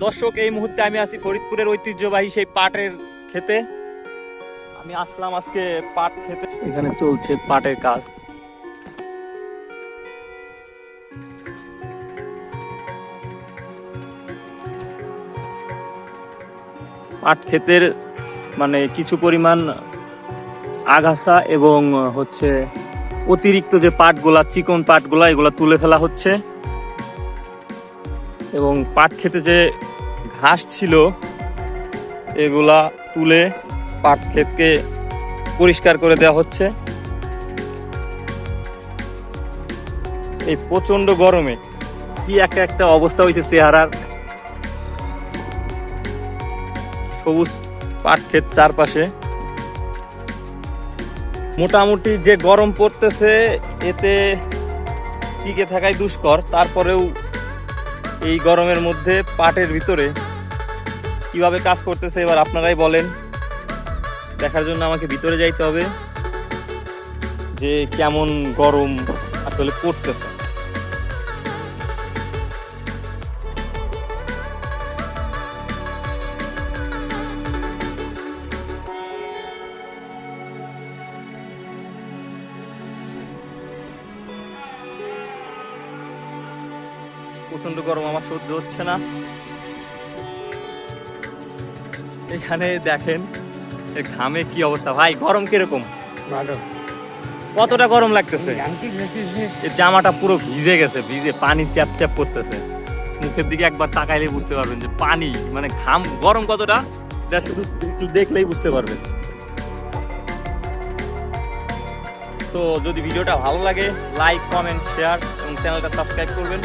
দর্শক, এই মুহূর্তে আমি আছি ফরিদপুরের ঐতিহ্যবাহী সেই পাটের ক্ষেতে। আমি আসলাম আজকে পাট খেতে, এখানে চলছে পাটের কাজ। পাট ক্ষেতের মানে কিছু পরিমাণ আগাছা এবং হচ্ছে অতিরিক্ত যে পাটগুলা, চিকন পাটগুলা, এগুলা তুলে ফেলা হচ্ছে এবং পাট খেতে যে ঘাস ছিল এগুলা তুলে পাট ক্ষেতকে পরিষ্কার করে দেওয়া হচ্ছে। এই প্রচন্ড গরমে কি একটা অবস্থা হয়েছে চেহারার। সবুজ পাট ক্ষেত চারপাশে, মোটামুটি যে গরম পড়তেছে এতে টিকে থাকাই দুষ্কর। তারপরেও এই গরমের মধ্যে পাটের ভিতরে কিভাবে কাজ করতেছে এবার আপনারাই বলেন। দেখার জন্য আমাকে ভিতরে যাইতে হবে যে কেমন গরম আসলে পড়তেছে। প্রচন্ড গরম, আমার সহ্য হচ্ছে না। এখানে দেখেন ঘামে কি অবস্থা। ভাই গরম কিরকম? কতটা গরম লাগতেছে? এই জামাটা পুরো ভিজে গেছে, ভিজে পানি চ্যাপ চ্যাপ করতেছে। মুখের দিকে একবার তাকাইলে বুঝতে পারবেন যে পানি মানে ঘাম গরম কতটা, এটা শুধু একটু দেখলেই বুঝতে পারবেন। তো যদি ভিডিওটা ভালো লাগে লাইক, কমেন্ট, শেয়ার এবং চ্যানেলটা সাবস্ক্রাইব করবেন।